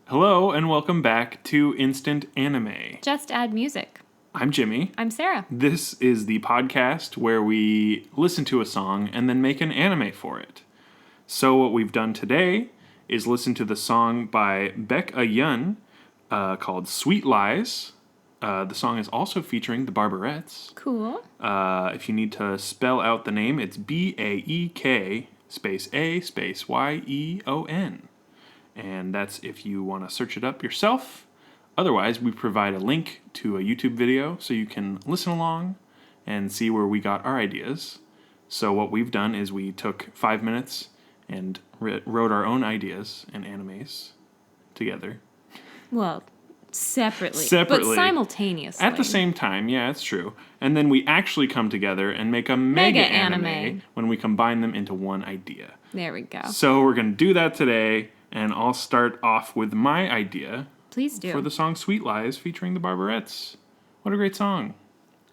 Hello and welcome back to Instant Anime. Just add music. I'm Jimmy. I'm Sarah. This is the podcast where we listen to a song and then make an anime for it. So what we've done today is listen to the song by Baek A-yeon called Sweet Lies. The song is also featuring the Barbarettes. Cool. If you need to spell out the name, it's B-A-E-K space A space Y-E-O-N. And that's if you want to search it up yourself. Otherwise, we provide a link to a YouTube video so you can listen along and see where we got our ideas. So what we've done is we took 5 minutes and wrote our own ideas and animes together. Well, separately. But simultaneously. At the same time, yeah, it's true. And then we actually come together and make a mega anime when we combine them into one idea. There we go. So we're going to do that today, and I'll start off with my idea. Please do. For the song Sweet Lies featuring the Barbarettes. What a great song.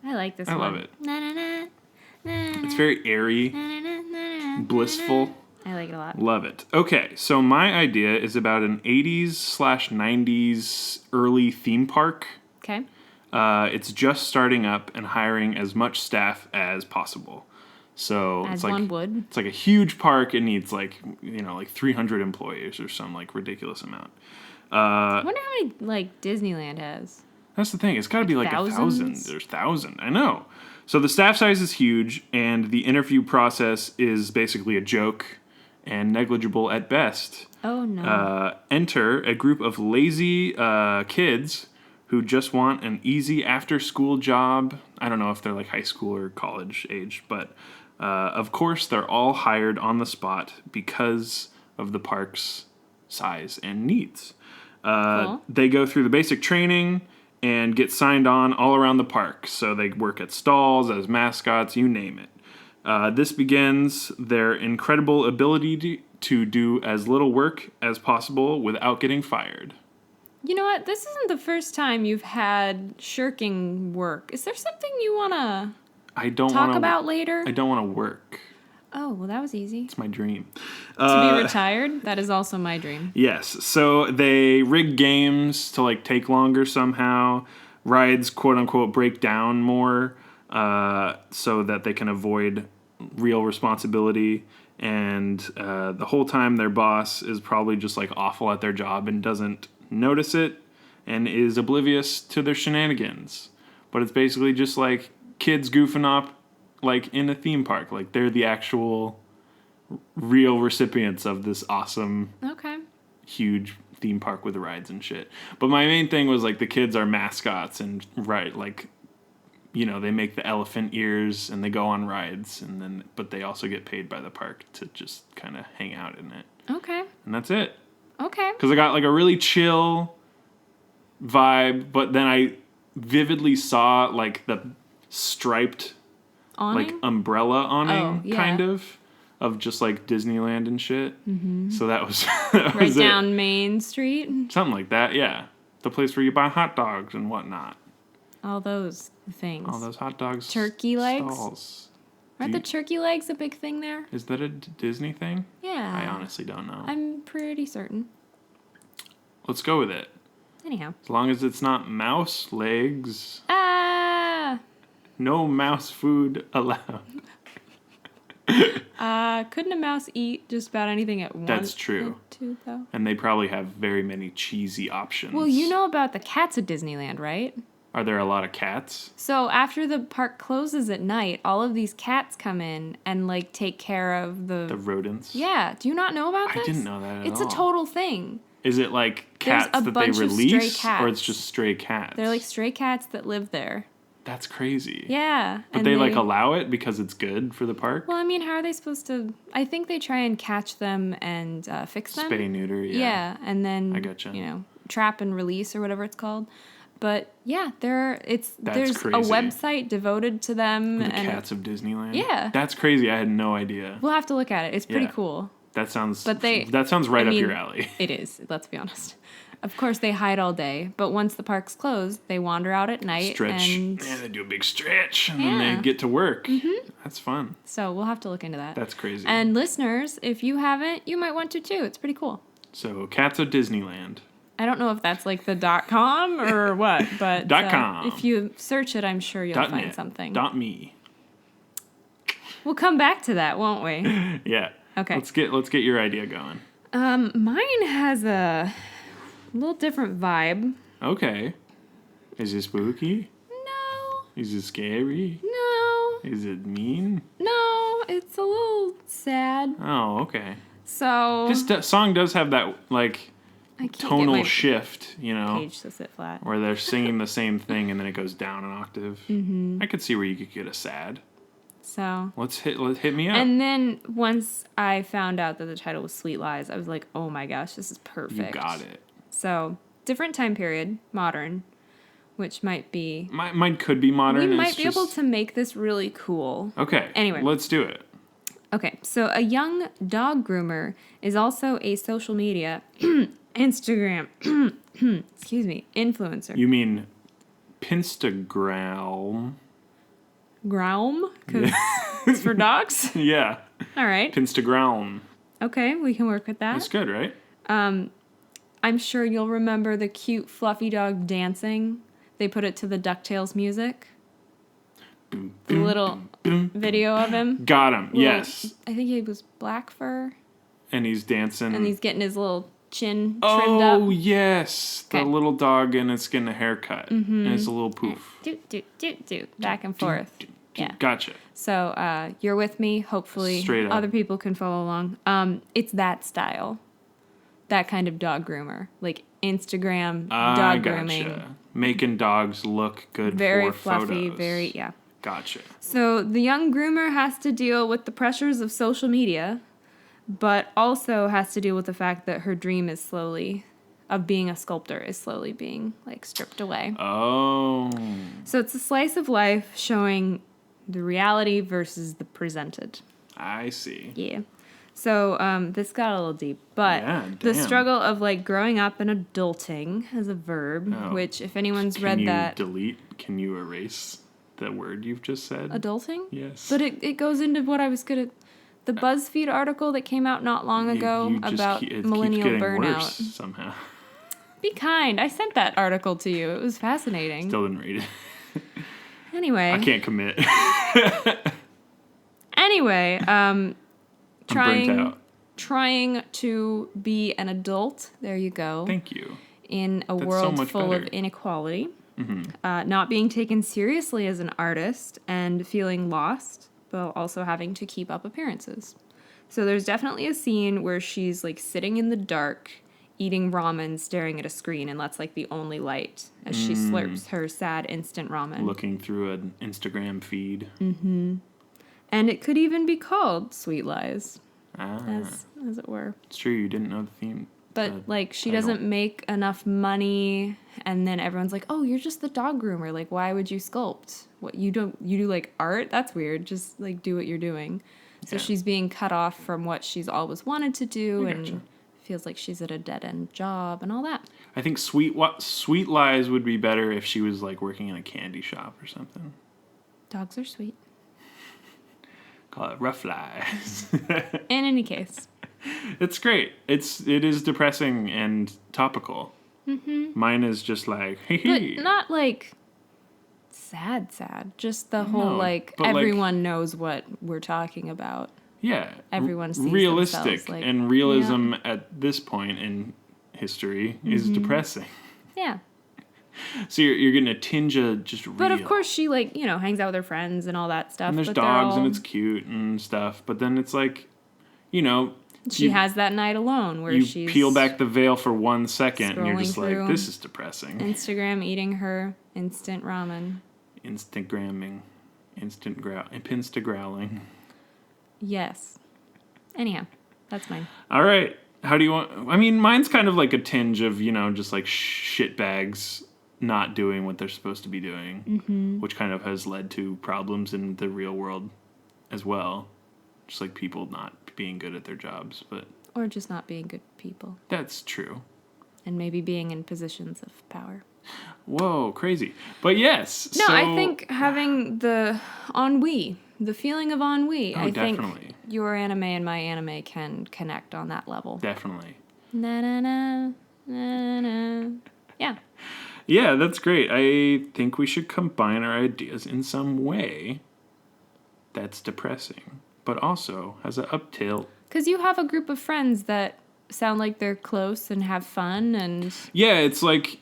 I like this one. I love it. Na, na, na, na, It's very airy, na, na, na, blissful. I like it a lot. Love it. Okay, so my idea is about an 80s/90s early theme park. Okay. It's just starting up and hiring as much staff as possible. So As one would. It's like a huge park. It needs like 300 employees or some like ridiculous amount. I wonder how many Disneyland has. That's the thing. It's got to be like thousands? 1,000. There's 1,000. I know. So the staff size is huge, and the interview process is basically a joke and negligible at best. Oh, no. Enter a group of lazy kids who just want an easy after-school job. I don't know if they're like high school or college age, but of course they're all hired on the spot because of the park's size and needs. Cool. They go through the basic training and get signed on all around the park. So they work at stalls, as mascots, you name it. This begins their incredible ability to do as little work as possible without getting fired. You know what? This isn't the first time you've had shirking work. Is there something you want to talk about later? I don't want to work. Oh, well, that was easy. It's my dream. To be retired? That is also my dream. Yes. So they rig games to take longer somehow. Rides, quote unquote, break down more so that they can avoid real responsibility. And the whole time their boss is probably just awful at their job and doesn't notice it and is oblivious to their shenanigans. But it's basically just kids goofing up in a theme park. They're the actual real recipients of this awesome, huge theme park with rides and shit. But my main thing was the kids are mascots and they make the elephant ears and they go on rides but they also get paid by the park to just kind of hang out in it. Okay. And that's it. Okay. Because I got a really chill vibe, but then I vividly saw the striped Awning? Umbrella awning, yeah. kind of just Disneyland and shit. Mm-hmm. So that was right down Main Street? Something like that, yeah. The place where you buy hot dogs and whatnot. All those things. All those hot dogs. Turkey legs? Stalls. Aren't the turkey legs a big thing there? Is that a Disney thing? Yeah. I honestly don't know. I'm pretty certain. Let's go with it. Anyhow. As long as it's not mouse legs. Ah! No mouse food allowed. Couldn't a mouse eat just about anything at once? That's true. Too, though? And they probably have very many cheesy options. Well, you know about the cats at Disneyland, right? Are there a lot of cats? So after the park closes at night, all of these cats come in and take care of the rodents? Yeah. Do you not know about this? I didn't know that at all. It's a total thing. Is it cats that they release, or it's just stray cats? They're stray cats that live there. That's crazy. Yeah. But they allow it because it's good for the park? Well, I mean, how are they supposed to... I think they try and catch them and fix them. Spay, neuter, yeah. Yeah, and then, I gotcha. Trap and release or whatever it's called. But yeah, there's crazy. A website devoted to them. The Cats of Disneyland? Yeah. That's crazy. I had no idea. We'll have to look at it. It's pretty cool. That sounds right up your alley. It is, let's be honest. Of course, they hide all day, but once the park's closed, they wander out at night. Stretch. And they do a big stretch, and then they get to work. Mm-hmm. That's fun. So we'll have to look into that. That's crazy. And listeners, if you haven't, you might want to too. It's pretty cool. So, Cats of Disneyland. I don't know if that's like the .com or what, but .com. If you search it, I'm sure you'll find something. .me. We'll come back to that, won't we? Yeah. Okay. Let's get your idea going. Mine has a little different vibe. Okay. Is it spooky? No. Is it scary? No. Is it mean? No, it's a little sad. Oh, okay. So This song does have that like tonal shift, page to sit flat, where they're singing the same thing and then it goes down an octave. Mm-hmm. I could see where you could get a sad. So Let's hit me up. And then once I found out that the title was Sweet Lies, I was like, oh my gosh, this is perfect. You got it. So different time period, modern, which might be mine could be modern. We might be able to make this really cool. Okay. Anyway, let's do it. Okay, so a young dog groomer is also a social media Instagram excuse me, influencer. You mean Pinstagrowlm? Growlm? Because it's for dogs? Yeah. All right. Pinstagrowlm. Okay, we can work with that. That's good, right? I'm sure you'll remember the cute fluffy dog dancing. They put it to the DuckTales music. Boom, The little video of him. Got him, yes. I think he was black fur. And he's dancing. And he's getting his little chin trimmed up. Oh, yes. The little dog and it's getting a haircut. Mm-hmm. And it's a little poof. Do. Back and forth. Yeah. Gotcha. So you're with me. Hopefully Straight up. Other people can follow along. It's that style. That kind of dog groomer. Like Instagram dog grooming. Making dogs look good very for fluffy, photos. yeah. Gotcha. So the young groomer has to deal with the pressures of social media, but also has to deal with the fact that her dream of being a sculptor is slowly being like stripped away. Oh. So it's a slice of life showing the reality versus the presented. I see. Yeah. So this got a little deep, but the damn. struggle of like growing up and adulting as a verb, which if anyone's read that... Can you erase the word you've just said? Adulting? Yes. But it goes into what I was going to... The BuzzFeed article that came out not long ago about millennial burnout. Worse somehow. Be kind. I sent that article to you. It was fascinating. Still didn't read it. Anyway. I can't commit. Anyway, I'm burnt out. Trying to be an adult. There you go. Thank you. In a world full of inequality. Mm-hmm. Not being taken seriously as an artist and feeling lost, but also having to keep up appearances. So there's definitely a scene where she's like sitting in the dark, eating ramen, staring at a screen, and that's like the only light as she slurps her sad instant ramen. Looking through an Instagram feed. Mm-hmm. And it could even be called Sweet Lies, as it were. It's true, you didn't know the theme. But like she doesn't make enough money, and then everyone's like, "Oh, you're just the dog groomer. Like, why would you sculpt? What you do like art? That's weird. Just like do what you're doing." So she's being cut off from what she's always wanted to do, and feels like she's at a dead end job and all that. I think Sweet Lies would be better if she was like working in a candy shop or something. Dogs are sweet. Call it Rough Lies. In any case. It's great. It is depressing and topical. Mm-hmm. Mine is just like, hey. But not like sad. Just the whole everyone knows what we're talking about. Yeah. Everyone sees realistic like, and realism at this point in history is depressing. Yeah. So you're getting a tinge of just real. But of course she hangs out with her friends and all that stuff. And there's dogs and it's cute and stuff. But then it's like, she has that night alone where she's peel back the veil for 1 second and you're just like, this is depressing. Instagram eating her instant ramen. Instagramming. Pinstagrowling. Yes. Anyhow, that's mine. All right. How do you want... I mean, mine's kind of like a tinge of, just like shitbags not doing what they're supposed to be doing, which kind of has led to problems in the real world as well. Just like people not being good at their jobs, but... Or just not being good people. That's true. And maybe being in positions of power. Whoa, crazy. But yes. No, I think having the ennui, the feeling of ennui, I definitely. think your anime and my anime can connect on that level. Definitely. Na na na Yeah. Yeah, that's great. I think we should combine our ideas in some way that's depressing, but also has an up tilt. Because you have a group of friends that sound like they're close and have fun and... Yeah, it's like...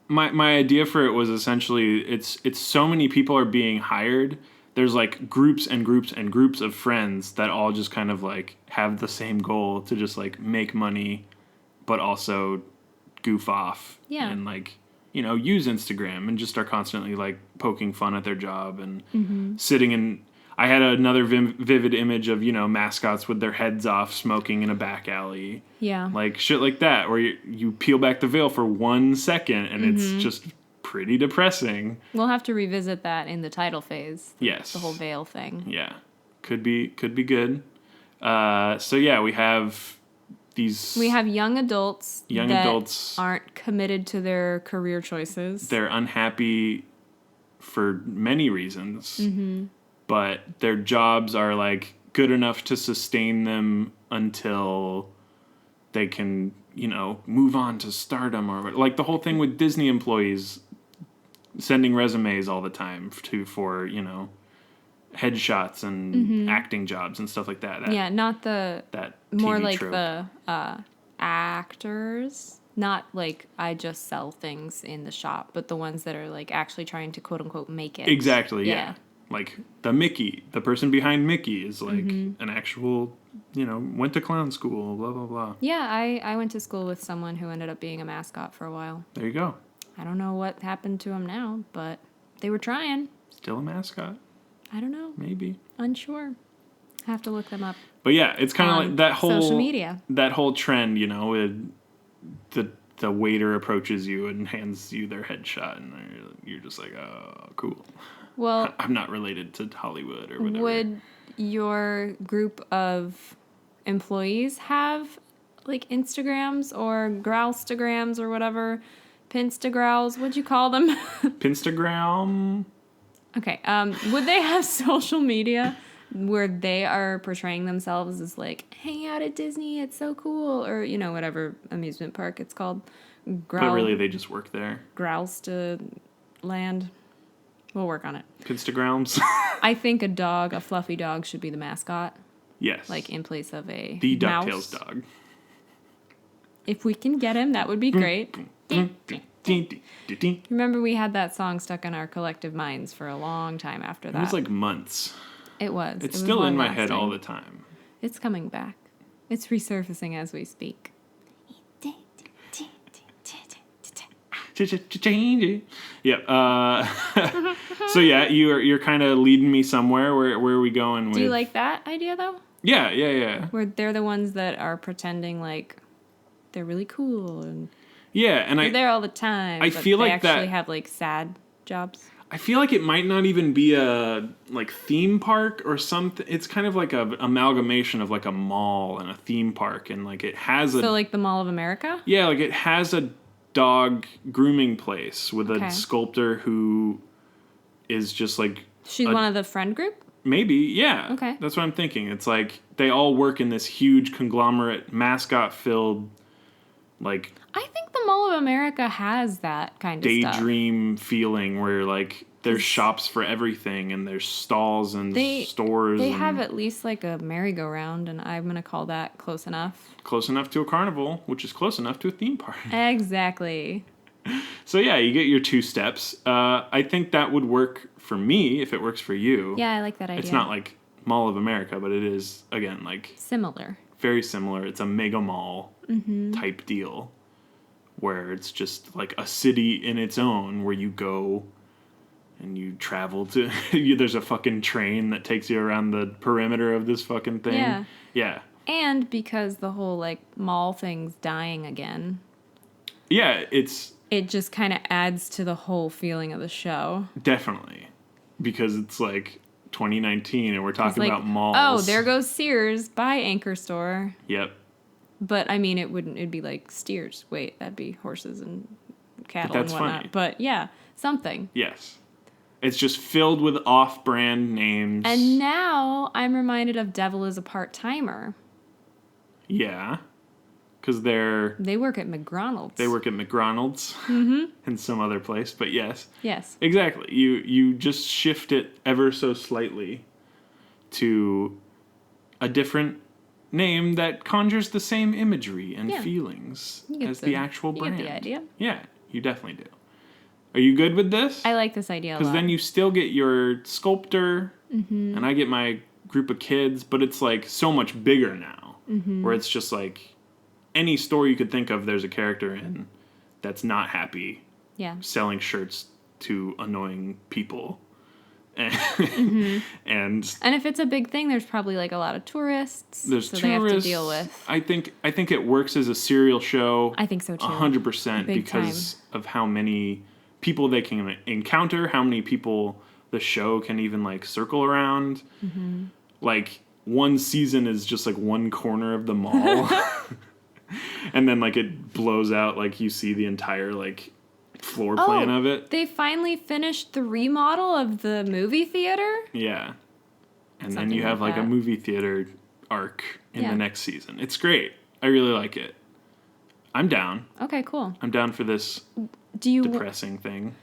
My idea for it was essentially it's so many people are being hired. There's like groups and groups and groups of friends that all just kind of like have the same goal to just like make money, but also goof off. Yeah. And like, use Instagram and just are constantly like poking fun at their job and sitting in. I had another vivid image of, mascots with their heads off smoking in a back alley. Yeah. Like shit like that, where you peel back the veil for 1 second and it's just pretty depressing. We'll have to revisit that in the title phase. Yes. The whole veil thing. Yeah. Could be good. So yeah, we have these... We have young adults that aren't committed to their career choices. They're unhappy for many reasons. Mm-hmm. But their jobs are like good enough to sustain them until they can, move on to stardom or like the whole thing with Disney employees sending resumes all the time for headshots and acting jobs and stuff like that. Not the that more TV like trope. the actors. Not like I just sell things in the shop, but the ones that are like actually trying to quote unquote make it. Exactly. Yeah. Like the person behind Mickey is like an actual, went to clown school, blah, blah, blah. Yeah, I went to school with someone who ended up being a mascot for a while. There you go. I don't know what happened to him now, but they were trying. Still a mascot? I don't know. Maybe. Unsure. Have to look them up. But yeah, it's kind of like that whole... social media. That whole trend, with the waiter approaches you and hands you their headshot and you're just like, oh, cool. Well, I'm not related to Hollywood or whatever. Would your group of employees have like Instagrams or Growlstagrams or whatever? Pinstagrowls, what'd you call them? Pinstagrowlm. Okay. Would they have social media where they are portraying themselves as like, hang out at Disney, it's so cool, or whatever amusement park it's called? But really, they just work there. Growlstaland. We'll work on it. Pinstagrowms. I think a fluffy dog, should be the mascot. Yes. Like in place of a the mouse. DuckTales dog. If we can get him, that would be great. Remember, we had that song stuck in our collective minds for a long time after that. It was like months. It was. It's still in my head all the time. It's coming back. It's resurfacing as we speak. Yep. So yeah, you're kind of leading me somewhere. Where are we going with? Do you like that idea though? Yeah. Where they're the ones that are pretending like they're really cool and and they're there all the time. I feel like they actually have like sad jobs. I feel like it might not even be a like theme park or something. It's kind of like a amalgamation of like a mall and a theme park, and like it has So like the Mall of America? Yeah, like it has a dog grooming place with a sculptor who is just like... She's one of the friend group? Maybe, yeah. Okay. That's what I'm thinking. It's like they all work in this huge conglomerate, mascot-filled, like... I think the Mall of America has that kind of daydream feeling where like there's shops for everything and there's stalls and stores. They have at least like a merry-go-round, and I'm going to call that close enough. Close enough to a carnival, which is close enough to a theme park. Exactly. So yeah, you get your 2 steps. I think that would work for me if it works for you. Yeah, I like that idea. It's not like Mall of America, but it is, again, like... Similar. Very similar. It's a mega mall type deal where it's just like a city in its own where you go and you travel to... There's a fucking train that takes you around the perimeter of this fucking thing. Yeah. And because the whole like mall thing's dying again. Yeah, it just kind of adds to the whole feeling of the show. Definitely. Because it's like 2019 and we're talking about malls. Oh, there goes Sears. Bye, Anchor Store. Yep. But I mean, it'd be like steers. Wait, that'd be horses and cattle and whatnot. Funny. But yeah, something. Yes. It's just filled with off-brand names. And now I'm reminded of Devil is a Part-Timer. Yeah. because they work at McDonald's. They work at McDonald's in some other place, but yes. Yes. Exactly. You just shift it ever so slightly to a different name that conjures the same imagery and feelings as the actual brand. You get the idea. Yeah, you definitely do. Are you good with this? I like this idea a lot. Because then you still get your sculptor, and I get my group of kids, but it's like so much bigger now, where it's just like any store you could think of, there's a character in that's not happy selling shirts to annoying people. And if it's a big thing, there's probably like a lot of tourists. There's so tourists. They have to deal with. I think it works as a serial show. I think so too. 100% because of how many people they can encounter, how many people the show can even like circle around. Like one season is just like one corner of the mall. And then like it blows out, like you see the entire like floor plan of it. They finally finished the remodel of the movie theater? Yeah. And then you have like a movie theater arc in the next season. It's great. I really like it. I'm down. Okay, cool. I'm down for this depressing thing.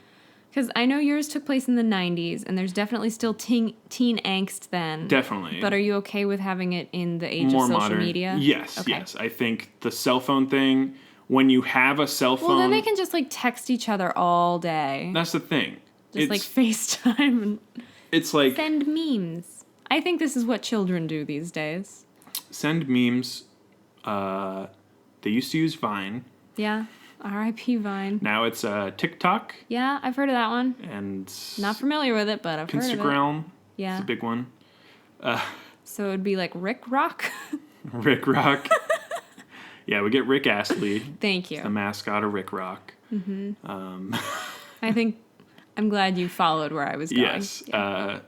Because I know yours took place in the 90s, and there's definitely still teen angst then. Definitely. But are you okay with having it in the age More of social modern. media? Yes, okay. yes. I think the cell phone thing, when you have a cell phone... Well, then they can just, like, text each other all day. That's the thing. Just, like, FaceTime. And it's like... Send memes. I think this is what children do these days. Send memes. They used to use Vine. Yeah. R.I.P. Vine. Now it's TikTok. Yeah, I've heard of that one. And... Not familiar with it, but I've heard of it. Pinstagrowlm. Yeah. It's a big one. So it would be like Rick Rock? Rick Rock. Yeah, we get Rick Astley. Thank you. The mascot of Rick Rock. I think I'm glad you followed where I was going. Yes. Yeah.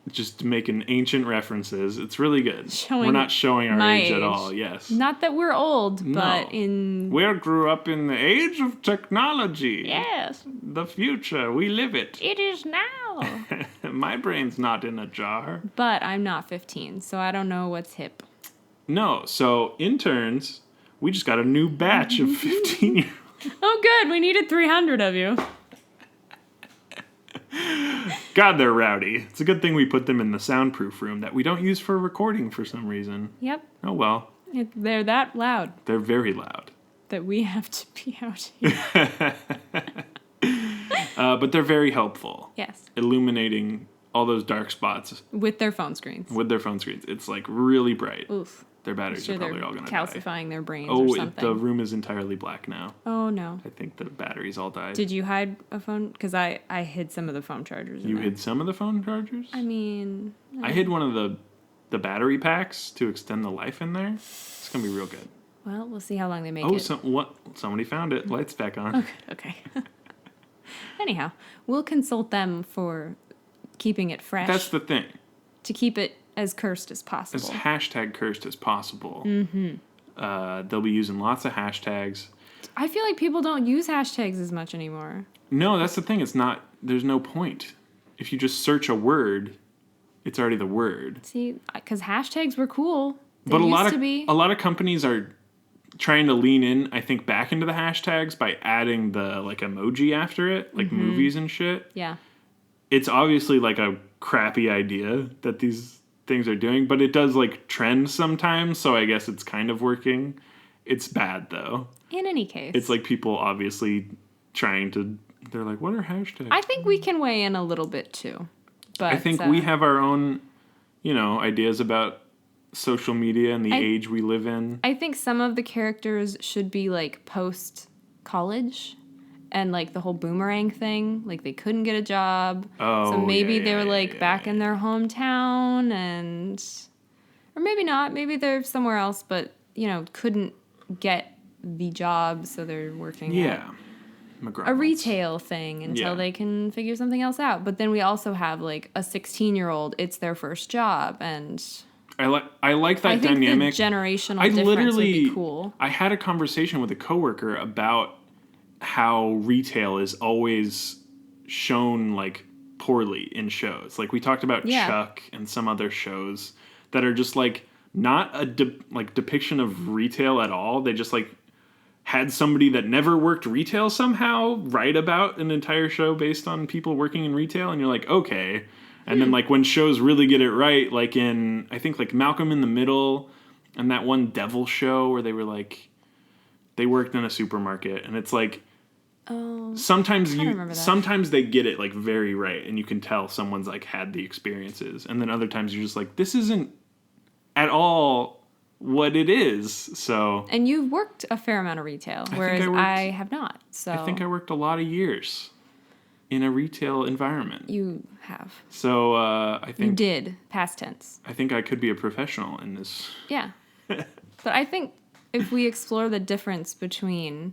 Just making ancient references. It's really good. We're not showing our age at all. Yes. Not that we're old, but we grew up in the age of technology. Yes. The future. We live it. It is now. My brain's not in a jar. But I'm not 15, so I don't know what's hip. No. So, interns, we just got a new batch of 15-year-olds. Oh, good. We needed 300 of you. God, they're rowdy. It's a good thing we put them in the soundproof room that we don't use for recording for some reason. Yep. Oh, well. They're that loud. They're very loud. That we have to be out here. But they're very helpful. Yes. Illuminating all those dark spots. With their phone screens. It's like really bright. Oof. Their batteries are probably all going to die. Calcifying their brains or something. The room is entirely black now. Oh, no. I think the batteries all died. Did you hide a phone? Because I hid some of the phone chargers. You hid some of the phone chargers? I mean... I hid one of the battery packs to extend the life in there. It's going to be real good. Well, we'll see how long they make it. Somebody found it. Lights back on. Okay. Anyhow, we'll consult them for keeping it fresh. That's the thing. To keep it as cursed as possible. As hashtag cursed as possible. They'll be using lots of hashtags. I feel like people don't use hashtags as much anymore. No, that's the thing. There's no point. If you just search a word, it's already the word. See, because hashtags were cool. They but used a lot of companies are trying to lean in, I think, back into the hashtags by adding the like emoji after it, like movies and shit. Yeah. It's obviously like a crappy idea that these things are doing, but it does like trend sometimes, so I guess it's kind of working. It's bad though. In any case. It's like people obviously they're like, what are hashtags? I think we can weigh in a little bit too. But I think we have our own, ideas about social media and the age we live in. I think some of the characters should be like post-college. And, like, the whole boomerang thing, like, they couldn't get a job. Oh, so maybe they were, like, back in their hometown or maybe not. Maybe they're somewhere else, but, couldn't get the job, so they're working at a retail thing until they can figure something else out. But then we also have, like, a 16-year-old, it's their first job, and... I like that dynamic. I think the generational difference would be cool. I had a conversation with a coworker about how retail is always shown like poorly in shows. Like we talked about Chuck and some other shows that are just like not a depiction of retail at all. They just like had somebody that never worked retail somehow write about an entire show based on people working in retail, and you're like, okay. And then like when shows really get it right, like in I think like Malcolm in the Middle and that one Devil show where they were like they worked in a supermarket, and it's like sometimes they get it like very right, and you can tell someone's like had the experiences, and then other times you're just like, this isn't at all what it is. So and you've worked a fair amount of retail, whereas I have not. So I think I worked a lot of years in a retail environment. You have. So I think you did, past tense. I think I could be a professional in this. Yeah, but I think if we explore the difference between,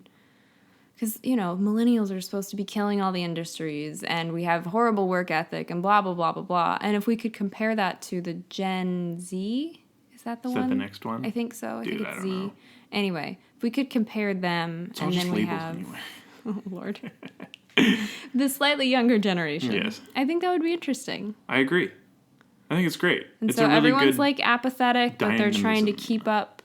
because, you know, millennials are supposed to be killing all the industries, and we have horrible work ethic, and blah, blah, blah, blah, blah. And if we could compare that to the Gen Z, is that the one? Is that the next one? I think so. Dude, I think it's Z. know. Anyway, if we could compare them, it's all and then we labels have, anyway. Oh, Lord, the slightly younger generation. Yes. I think that would be interesting. I agree. I think it's great. And it's so a really everyone's good like apathetic, but they're trying to dynamism. keep up,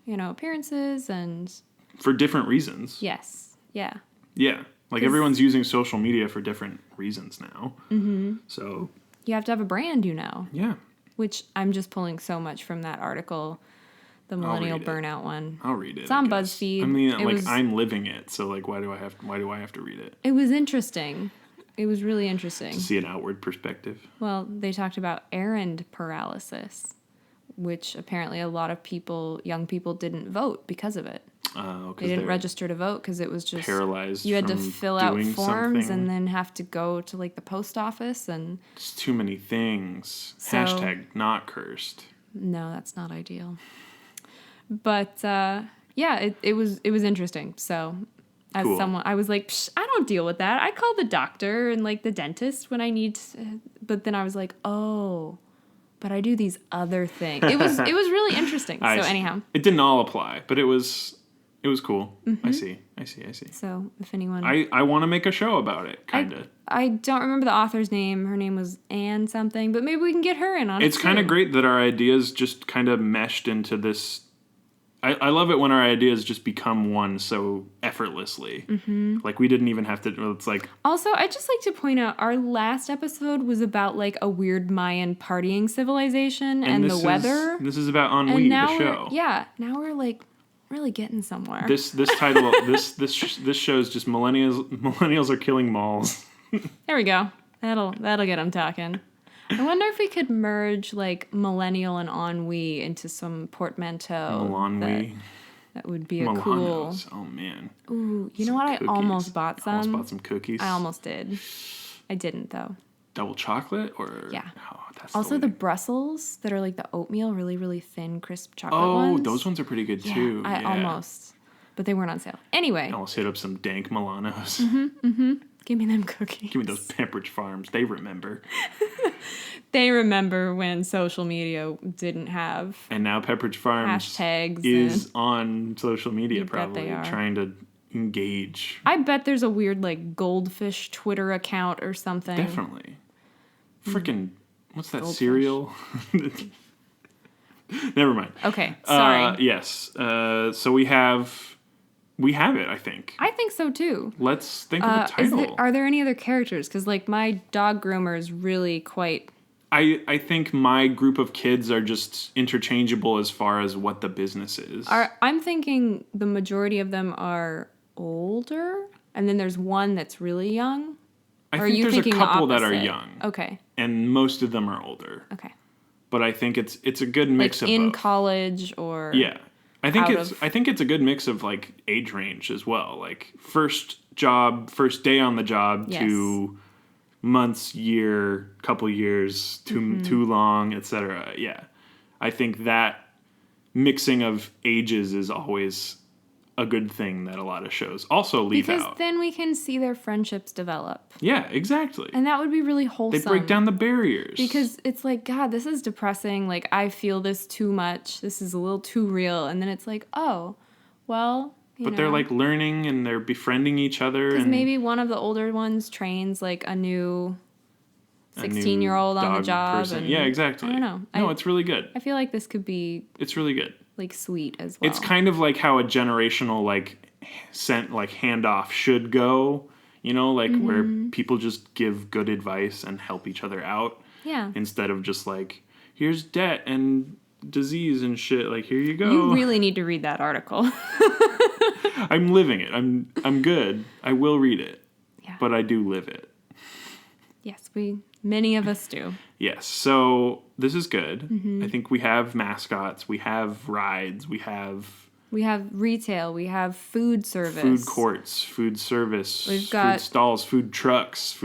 you know, appearances and. For different reasons. Yes. Yeah. Yeah. Like everyone's using social media for different reasons now. Mm-hmm. So. You have to have a brand, you know. Yeah. Which I'm just pulling so much from that article, the millennial burnout one. I'll read it. It's on BuzzFeed. I mean, I'm living it, so like, why do I have to read it? It was interesting. It was really interesting. To see an outward perspective. Well, they talked about errand paralysis, which apparently a lot of young people didn't vote because of it. They didn't register to vote because it was just paralyzed. You had to fill out forms something. and then have to go to like the post office and. It's too many things. So, # not cursed. No, that's not ideal. But yeah, it was interesting. So as someone, I was like, I don't deal with that. I call the doctor and like the dentist when I need to, but then I was like, oh, but I do these other things. It was really interesting. So anyhow, it didn't all apply, but it was cool. Mm-hmm. I see. So if anyone, I want to make a show about it, kind of. I don't remember the author's name. Her name was Anne something, but maybe we can get her in on it. It's kind of great that our ideas just kind of meshed into this. I love it when our ideas just become one so effortlessly. Mm-hmm. Like we didn't even have to. It's like. Also, I'd just like to point out our last episode was about like a weird Mayan partying civilization and the weather. This is about ennui, the show. Now we're like really getting somewhere. This title this show is just millennials are killing malls. There we go. That'll get them talking. I wonder if we could merge like millennial and ennui into some portmanteau. Millennial. That would be a cool. Oh man. Ooh, you know what? Cookies. I almost bought some. Almost bought some cookies. I almost did. I didn't though. Double chocolate or yeah. Oh, that's also the Brussels that are like the oatmeal, really really thin, crisp chocolate ones. Oh, those ones are pretty good too. I almost, but they weren't on sale. Anyway. I almost hit up some dank Milanos. Mm-hmm. Give me them cookies. Give me those Pepperidge Farms. They remember. They remember when social media didn't have. And now Pepperidge Farms hashtags is on social media probably they are. Trying to engage. I bet there's a weird like goldfish Twitter account or something. Definitely. Freaking, what's that cereal? Never mind. Okay, sorry. Yes. So we have it, I think. I think so too. Let's think of a title. Are there any other characters? Because like my dog groomer is really quite. I think my group of kids are just interchangeable as far as what the business is. I'm thinking the majority of them are older, and then there's one that's really young. I think there's a couple that are young. Okay. And most of them are older. Okay. But I think it's a good mix like of in both. College or yeah. I think it's a good mix of like age range as well. Like first day on the job to months, year, couple years, too long, etc. Yeah. I think that mixing of ages is always a good thing that a lot of shows also leave out. Because then we can see their friendships develop. Yeah, exactly. And that would be really wholesome. They break down the barriers. Because it's like, God, this is depressing. Like, I feel this too much. This is a little too real. And then it's like, oh, well, But they're like learning and they're befriending each other. Because maybe one of the older ones trains like a new 16-year-old on the job. Person. Yeah, exactly. I don't know. No, it's really good. I feel like this could be... It's really good. Like, sweet as well. It's kind of like how a generational, like, handoff should go, you know, like, where people just give good advice and help each other out. Yeah. Instead of just, like, here's debt and disease and shit. Like, here you go. You really need to read that article. I'm living it. I'm good. I will read it. Yeah. But I do live it. Yes, many of us do. Yes. So this is good. I think we have mascots. We have rides. We have retail. We have food service. Food courts. Food service. We've got food stalls. Food trucks.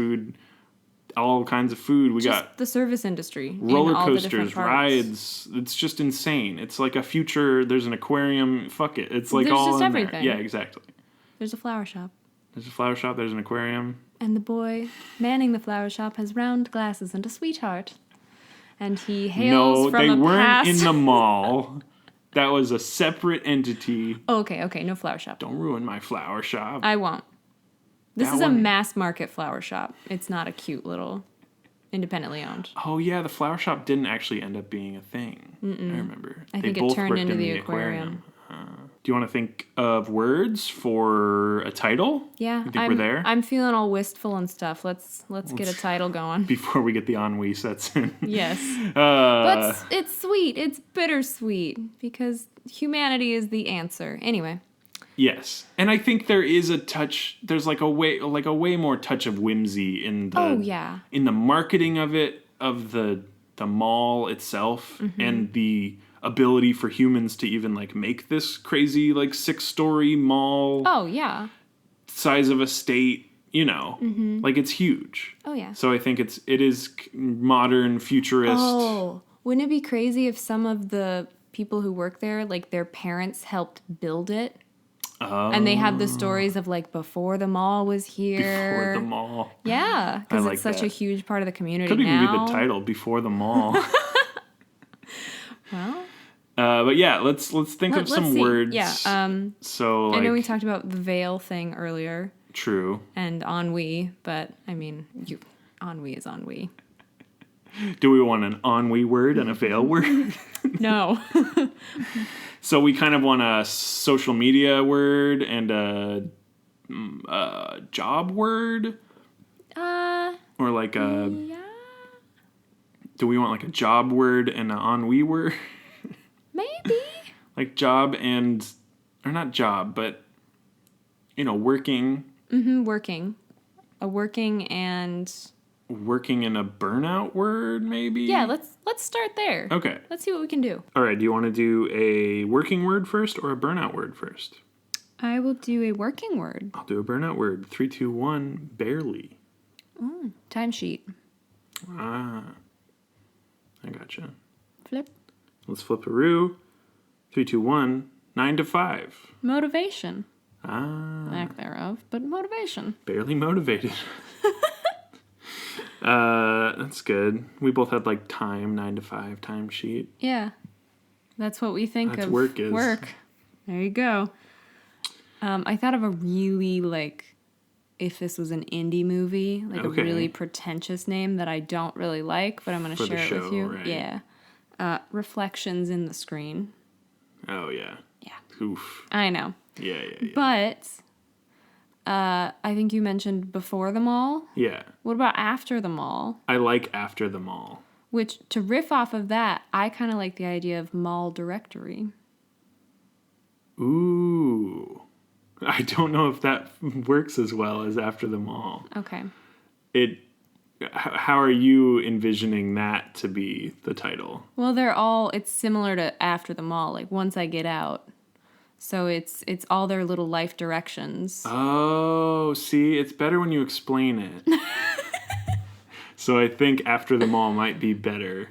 All kinds of food. We got the service industry. Roller coasters, rides. It's just insane. It's like a future. There's an aquarium. Fuck it. It's like there's all just in everything. there. Yeah, exactly. There's a flower shop. There's a flower shop. There's an aquarium. And the boy manning the flower shop has round glasses and a sweetheart. And he hails from a past... No, they weren't in the mall. That was a separate entity. Okay, no flower shop. Don't ruin my flower shop. I won't. This is a mass market flower shop. It's not a cute little independently owned. Oh, yeah, the flower shop didn't actually end up being a thing. I remember. I think it turned into the aquarium. Do you want to think of words for a title? Yeah. You think we're there? I'm feeling all wistful and stuff. Let's get a title going. Before we get the ennui sets in. Yes. But it's sweet. It's bittersweet because humanity is the answer. Anyway. Yes. And I think there is a touch, there's like a way more touch of whimsy in the in the marketing of it, of the mall itself, and the ability for humans to even like make this crazy like 6-story mall. Oh yeah. Size of a state, you know. Like it's huge. Oh yeah. So I think it is modern, futurist. Oh, wouldn't it be crazy if some of the people who work there, like their parents helped build it? Oh. And they have the stories of like before the mall was here. Before the mall. Yeah, because it's such a huge part of the community. Could even be the title, Before the Mall. Well. But yeah, let's think of some words. Yeah. So like, I know we talked about the veil thing earlier. True. And ennui, but I mean, ennui is ennui. Do we want an ennui word and a veil word? No. So we kind of want a social media word and a job word? Or like a... Yeah. Do we want like a job word and an ennui word? Maybe. Like job and... Or not job, but... You know, working. Working. A working and... Working in a burnout word, maybe? Yeah, let's start there. Okay. Let's see what we can do. All right, do you want to do a working word first or a burnout word first? I will do a working word. I'll do a burnout word. 3, 2, 1, barely. Timesheet. Ah. I gotcha. Flip. Let's flip-a-roo. 3, 2, 1, 9 to 5. Motivation. Ah. Lack thereof, but motivation. Barely motivated. That's good. We both had like time, 9 to 5 timesheet. Yeah. That's what we think of work. There you go. I thought of a really like, if this was an indie movie, like a really pretentious name that I don't really like, but I'm going to share it with you. Right. Yeah. Reflections in the Screen. Oh, yeah. Yeah. Oof. I know. Yeah. But... I think you mentioned Before the Mall. Yeah. What about After the Mall? I like After the Mall. Which, to riff off of that, I kind of like the idea of mall directory. Ooh. I don't know if that works as well as After the Mall. Okay. How are you envisioning that to be the title? Well, it's similar to After the Mall, like Once I Get Out. So it's all their little life directions. Oh, see, it's better when you explain it. So I think After the Mall might be better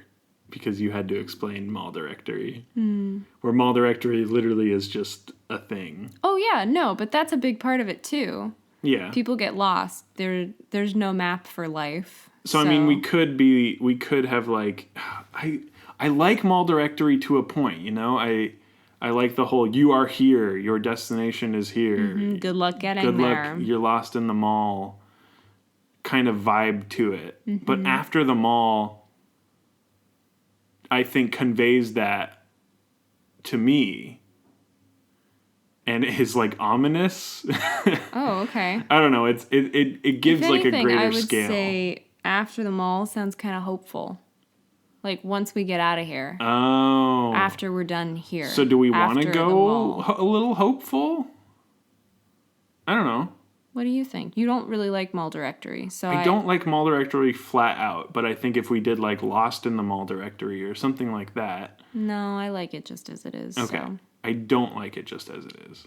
because you had to explain mall directory. Where mall directory literally is just a thing. Oh yeah, no, but that's a big part of it too. Yeah. People get lost. There's no map for life. So I mean, we could have like, I like mall directory to a point, you know? I like the whole, you are here, your destination is here. Good luck getting there. Good luck, you're lost in the mall. kind of vibe to it. But After the Mall, I think, conveys that to me. And it is like ominous. Oh, okay. I don't know. It gives If like a anything, greater I would scale. say After the Mall sounds kind of hopeful. Like once we get out of here. Oh. After we're done here. So do we want to After go a little hopeful? I don't know. What do you think? You don't really like Mall Directory, so I don't like Mall Directory flat out, but I think if we did like Lost in the Mall Directory or something like that. No, I like it just as it is. Okay. So. I don't like it just as it is.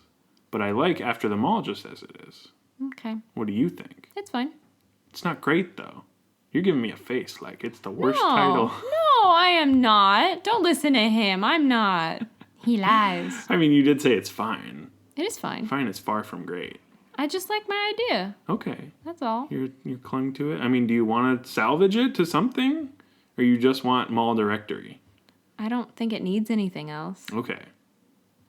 But I like After the Mall just as it is. Okay. What do you think? It's fine. It's not great though. You're giving me a face like it's the worst title. No, I am not. Don't listen to him. I'm not. He lies. I mean, you did say it's fine. It is fine. Fine is far from great. I just like my idea. Okay. That's all. You're clung to it? I mean, do you want to salvage it to something? Or you just want Mall Directory? I don't think it needs anything else. Okay.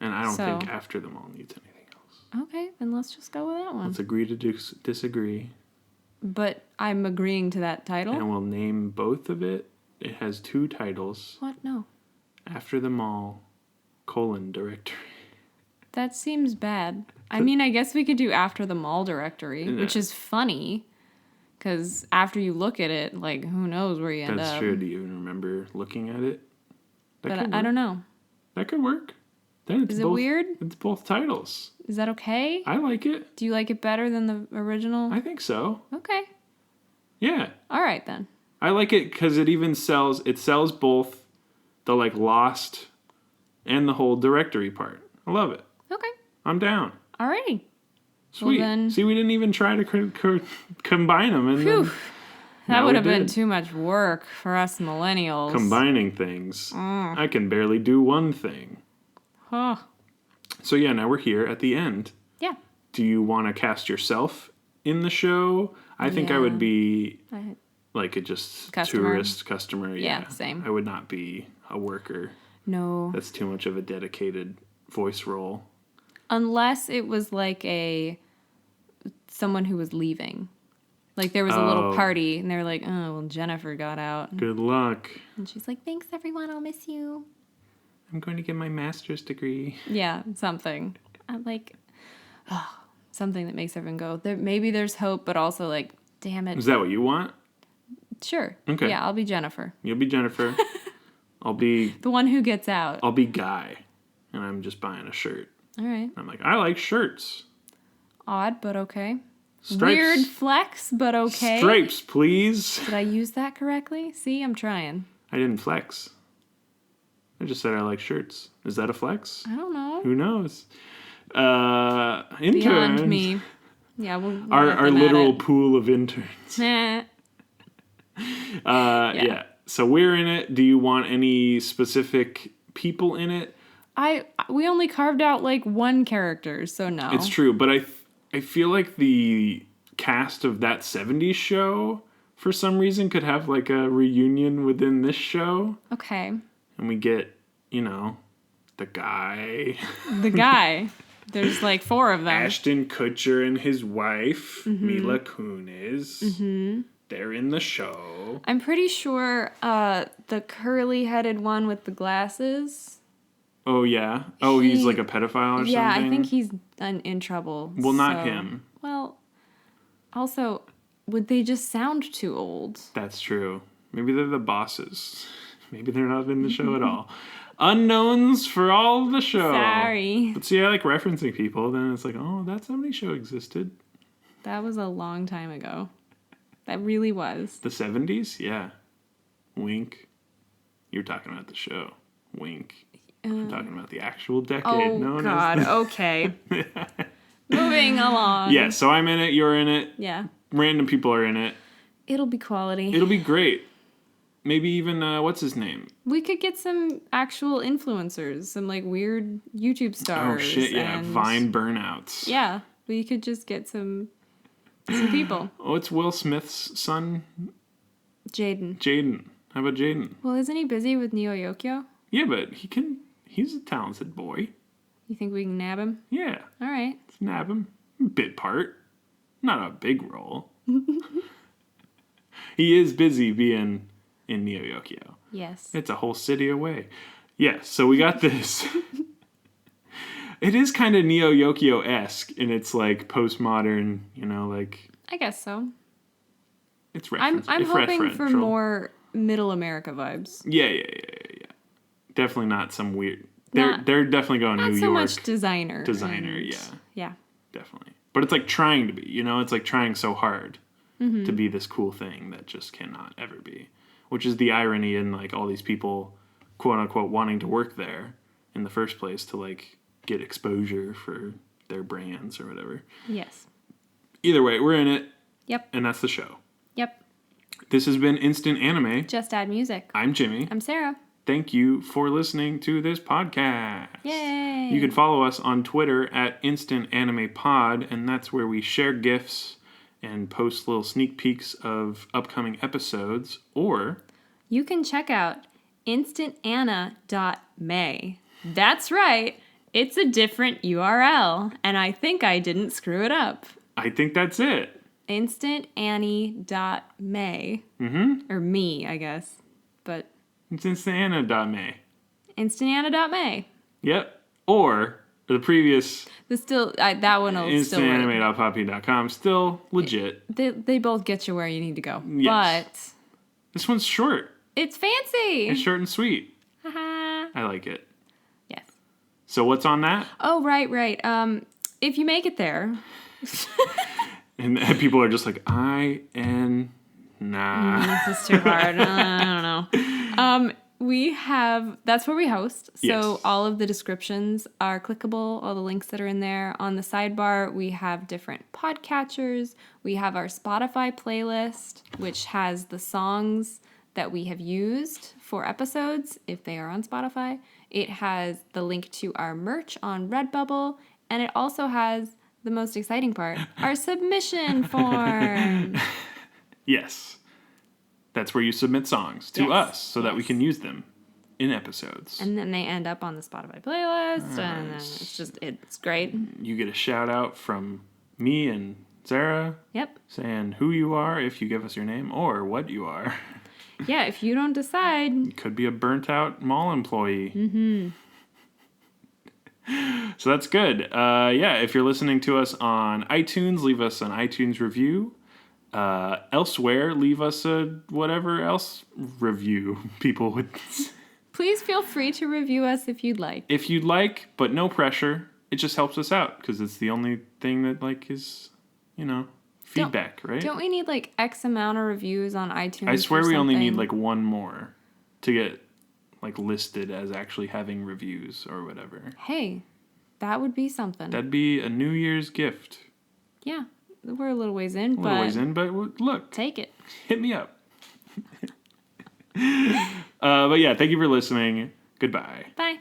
And I don't think After the Mall needs anything else. Okay, then let's just go with that one. Let's agree to disagree. But I'm agreeing to that title. And we'll name both of it. It has 2 titles. What? No. After the Mall, Directory. That seems bad. I mean, I guess we could do After the Mall Directory, which is funny. Because after you look at it, like, who knows where you end up. That's true. Do you even remember looking at it? But I don't know. That could work. Then it's Is it weird? It's both titles. Is that okay? I like it. Do you like it better than the original? I think so. Okay. Yeah. All right, then. I like it because it sells both the, like, Lost and the whole directory part. I love it. Okay. I'm down. Alrighty. Sweet. Well, then, see, we didn't even try to combine them. And Phew. then That would have been too much work for us millennials. Combining things. I can barely do one thing. Huh. So yeah, now we're here at the end. Yeah. Do you want to cast yourself in the show? I think I would be like a just tourist customer. Yeah, same. I would not be a worker. No. That's too much of a dedicated voice role. Unless it was like someone who was leaving. Like there was a little party and they were like, oh, well, Jennifer got out. Good luck. And she's like, thanks everyone, I'll miss you. I'm going to get my master's degree. Yeah, something. Something that makes everyone go, maybe there's hope, but also like, damn it. Is that what you want? Sure. Okay. Yeah, I'll be Jennifer. You'll be Jennifer. I'll be... the one who gets out. I'll be Guy. And I'm just buying a shirt. All right. I'm like, I like shirts. Odd, but okay. Stripes. Weird flex, but okay. Stripes, please. Did I use that correctly? See, I'm trying. I didn't flex. I just said I like shirts. Is that a flex? I don't know. Who knows? Interns. Beyond me. Yeah, we'll our literal pool of interns. Nah. Yeah. So we're in it. Do you want any specific people in it? We only carved out like one character, so no. It's true, but I feel like the cast of that 70s show for some reason could have like a reunion within this show. Okay. And we get, the guy. The guy. There's like 4 of them. Ashton Kutcher and his wife, Mila Kunis. Mm-hmm. They're in the show. I'm pretty sure the curly-headed one with the glasses. Oh, yeah? Oh, he's like a pedophile or something? Yeah, I think he's in trouble. Well, not him. Well, also, would they just sound too old? That's true. Maybe they're the bosses. Maybe they're not in the show at all. Unknowns for all of the show. Sorry. But see, I like referencing people. Then it's like, oh, that 70s show existed. That was a long time ago. That really was. The 70s? Yeah. Wink. You're talking about the show. Wink. I'm talking about the actual decade. Oh, God. Okay. Moving along. Yeah, so I'm in it. You're in it. Yeah. Random people are in it. It'll be quality. It'll be great. Maybe even, what's his name? We could get some actual influencers, some like weird YouTube stars. Oh, shit, yeah. Vine burnouts. Yeah. We could just get some people. Oh, it's Will Smith's son? Jaden. How about Jaden? Well, isn't he busy with Neo Yokio? Yeah, but he's a talented boy. You think we can nab him? Yeah. All right. Let's nab him. Bit part. Not a big role. He is busy being in Neo-Yokio. Yes. It's a whole city away. Yeah, so we got this. It is kind of Neo-Yokio-esque in its like postmodern, like... I guess so. It's reference. I'm hoping for more middle America vibes. Yeah. Definitely not some weird... They're definitely going New York. Not so much designer. Yeah. Yeah. Definitely. But it's like trying to be, it's like trying so hard to be this cool thing that just cannot ever be. Which is the irony in like all these people, quote unquote, wanting to work there in the first place to like get exposure for their brands or whatever. Yes. Either way, we're in it. Yep. And that's the show. Yep. This has been Instant Anime. Just add music. I'm Jimmy. I'm Sarah. Thank you for listening to this podcast. Yay! You can follow us on Twitter at Instant Anime Pod, and that's where we share GIFs and post little sneak peeks of upcoming episodes, or... You can check out instantanna.may. That's right. It's a different URL, and I think I didn't screw it up. I think that's it. instantannie.may. Mm-hmm. Or me, I guess. But... It's instantanna.may. instantanna.may. Yep. Or the previous... that one will still work. instantanime.poppy.com. Still legit. They both get you where you need to go. Yes. But... This one's short. It's fancy. It's short and sweet. Haha. I like it. Yes. So what's on that? Oh, right. If you make it there... And people are just like, nah. This is too hard. I don't know. That's where we host. So yes. All of the descriptions are clickable, all the links that are in there. On the sidebar, we have different podcatchers. We have our Spotify playlist, which has the songs that we have used for episodes, if they are on Spotify. It has the link to our merch on Redbubble, and it also has the most exciting part, our submission form. Yes. That's where you submit songs to us so that we can use them in episodes. And then they end up on the Spotify playlist, and then it's great. You get a shout out from me and Sarah. Yep. Saying who you are if you give us your name or what you are. Yeah, if you don't decide. You could be a burnt out mall employee. Mm-hmm. So that's good. If you're listening to us on iTunes, leave us an iTunes review. Elsewhere, leave us a whatever else review people would. Please feel free to review us if you'd like. If you'd like, but no pressure. It just helps us out because it's the only thing that is, feedback, right? Don't we need X amount of reviews on iTunes? I swear we only need one more to get listed as actually having reviews or whatever. Hey, that would be something. That'd be a New Year's gift. Yeah, we're a little ways in, but look. Take it. Hit me up. But yeah, thank you for listening. Goodbye. Bye.